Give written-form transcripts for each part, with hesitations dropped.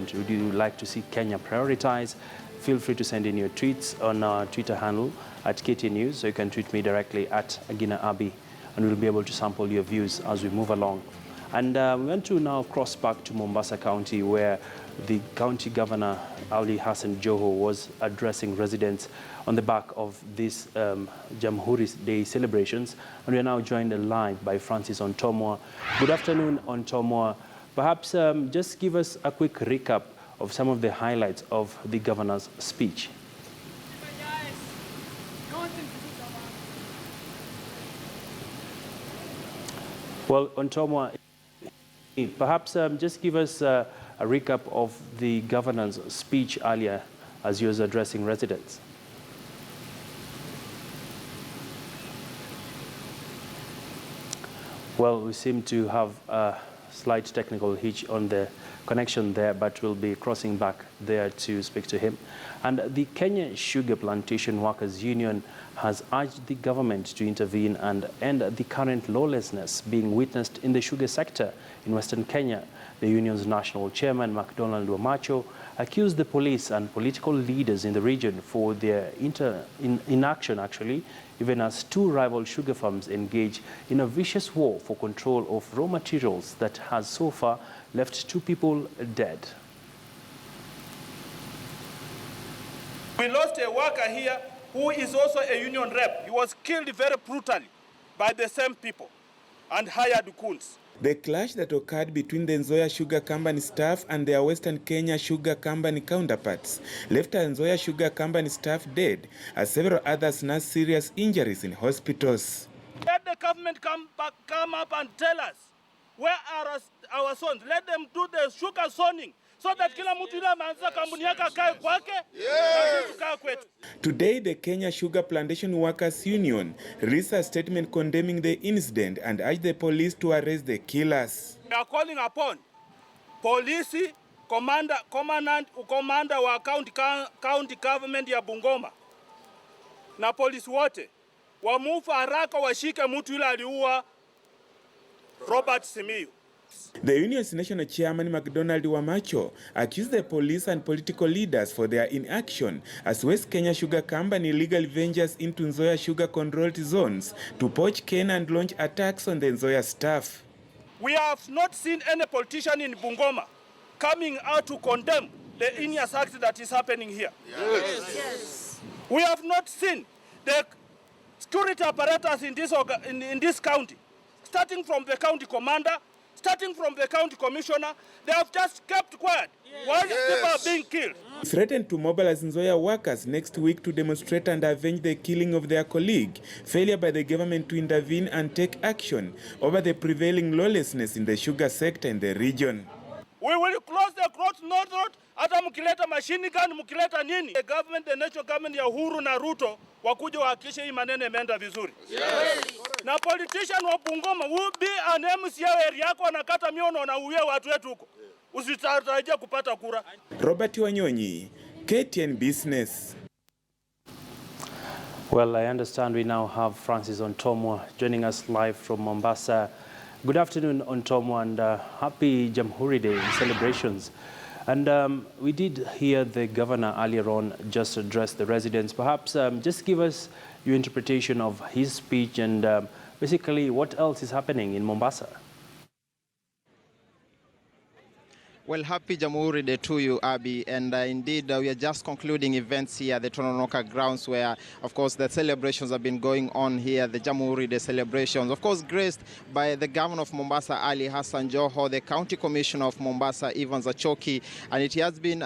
government would you like to see Kenya prioritize? Feel free to send in your tweets on our Twitter handle at KT News, so you can tweet me directly at Agina Abi, and we'll be able to sample your views as we move along. And we want to now cross back to Mombasa County, where the County Governor, Ali Hassan Joho, was addressing residents on the back of this JUMHURI Day celebrations. And we are now joined live by Francis Ontomwa. Good afternoon, Ontomwa. Perhaps just give us a quick recap of some of the highlights of the governor's speech. Well, Ontomwa, perhaps just give us a recap of the governor's speech earlier as he was addressing residents. Well, we seem to have a slight technical hitch on the connection there, but we'll be crossing back there to speak to him. And the Kenya Sugar Plantation Workers Union has urged the government to intervene and end the current lawlessness being witnessed in the sugar sector in Western Kenya. The union's national chairman, MacDonald Wamacho, accused the police and political leaders in the region for their inaction, actually, even as two rival sugar farms engage in a vicious war for control of raw materials that has so far left 2 people dead. We lost a worker here who is also a union rep. He was killed very brutally by the same people and hired goons. The clash that occurred between the Nzoia Sugar Company staff and their Western Kenya Sugar Company counterparts left a Nzoia Sugar Company staff dead, as several others nursed serious injuries in hospitals. Let the government come up and tell us where are our sons. Let them do the sugar zoning so that kila mtu ile ameanza kampuni yake akae kwake. Today, the Kenya Sugar Plantation Workers Union released a statement condemning the incident and urged the police to arrest the killers. We are calling upon police, commander wa county government ya Bungoma na polisi wote wamufu haraka washike mtu yule aliua Robert Simiyu. The union's national chairman, MacDonald Wamacho, accused the police and political leaders for their inaction as West Kenya Sugar Company illegally ventures into Nzoia sugar-controlled zones to poach cane and launch attacks on the Nzoia staff. We have not seen any politician in Bungoma coming out to condemn the heinous act that is happening here. Yes. We have not seen the security apparatus in this county, starting from the county commander, starting from the county commissioner. They have just kept quiet while people are being killed. Threatened to mobilize Nzoia workers next week to demonstrate and avenge the killing of their colleague, failure by the government to intervene and take action over the prevailing lawlessness in the sugar sector in the region. We will close the North Road, hata mkileta machine gun, mkileta nini. The government, the national government ya Uhuru na Ruto, wakuja wahakikishe hii maneno imeenda vizuri. Na politician wa Bungoma will be an MCA area yako anakata miono na uwe watu wetu huko. Usitarajia kupata kura. Robert Wanyonyi, KTN Business. Well, I understand we now have Francis Ontomwa joining us live from Mombasa. Good afternoon, Ontomwa, and happy Jamhuri Day celebrations. And we did hear the governor earlier on just address the residents. Perhaps just give us your interpretation of his speech and basically what else is happening in Mombasa. Well, happy Jamhuri Day to you, Abi. And indeed, we are just concluding events here at the Tononoka grounds where, of course, the celebrations have been going on here, the Jamhuri Day celebrations, of course, graced by the governor of Mombasa, Ali Hassan Joho, the county commissioner of Mombasa, Ivan Zachoki. And it has been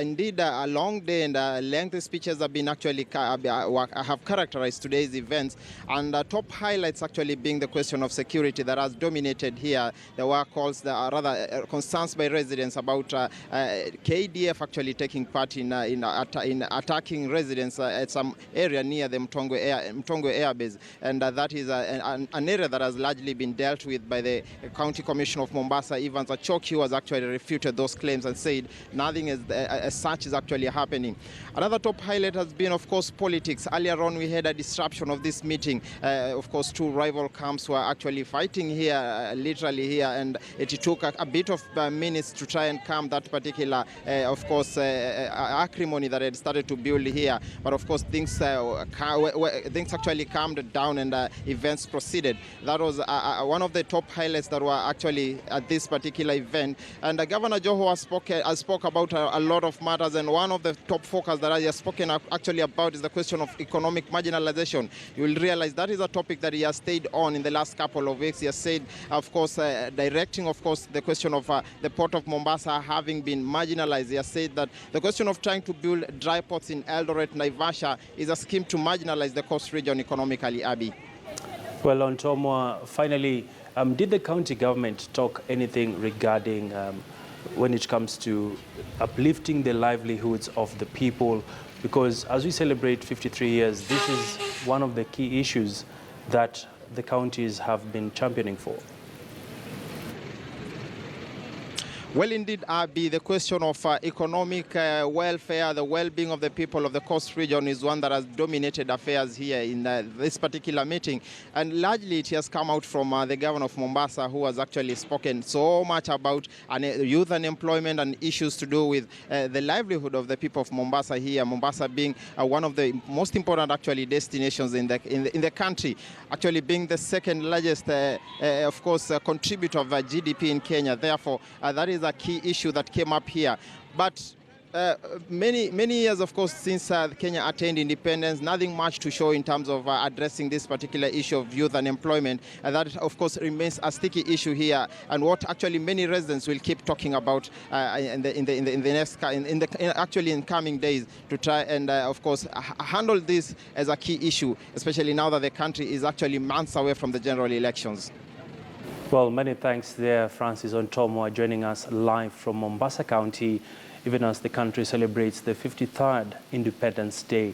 indeed a long day, and lengthy speeches have been actually have characterized today's events. And top highlights actually being the question of security that has dominated here. There were calls that are rather concerns by residents about KDF actually taking part in attacking residents at some area near the Mtongo Air Base, and that is an area that has largely been dealt with by the County Commissioner of Mombasa, Ivan Zachoki, who has actually refuted those claims and said nothing as such is actually happening. Another top highlight has been, of course, politics. Earlier on, we had a disruption of this meeting. Of course, two rival camps were actually fighting here, literally here, and it took a bit of minutes minutes to try and calm that particular, of course, acrimony that had started to build here. But of course, things actually calmed down and events proceeded. That was one of the top highlights that were actually at this particular event. And Governor Joho spoke about a lot of matters, and one of the top focus that he has spoken actually about is the question of economic marginalization. You will realize that is a topic that he has stayed on in the last couple of weeks. He has said, of course, directing, of course, the question of the port of Mombasa having been marginalized. He has said that the question of trying to build dry ports in Eldoret, Naivasha is a scheme to marginalize the coast region economically, Abby. Well, Ontomwa, finally, did the county government talk anything regarding when it comes to uplifting the livelihoods of the people? Because as we celebrate 53 years, this is one of the key issues that the counties have been championing for. Well, indeed, Abby, the question of economic welfare, the well-being of the people of the coast region is one that has dominated affairs here in this particular meeting. And largely it has come out from the governor of Mombasa, who has actually spoken so much about youth unemployment and issues to do with the livelihood of the people of Mombasa here. Mombasa being one of the most important actually destinations in the country, actually being the second largest, of course, contributor of GDP in Kenya. Therefore, that is a key issue that came up here. But many years, of course, since Kenya attained independence, nothing much to show in terms of addressing this particular issue of youth unemployment. And that, of course, remains a sticky issue here, and what actually many residents will keep talking about in coming days to try and, of course, handle this as a key issue, especially now that the country is actually months away from the general elections. Well, many thanks there, Francis Ontomwa, joining us live from Mombasa County, even as the country celebrates the 53rd Independence Day.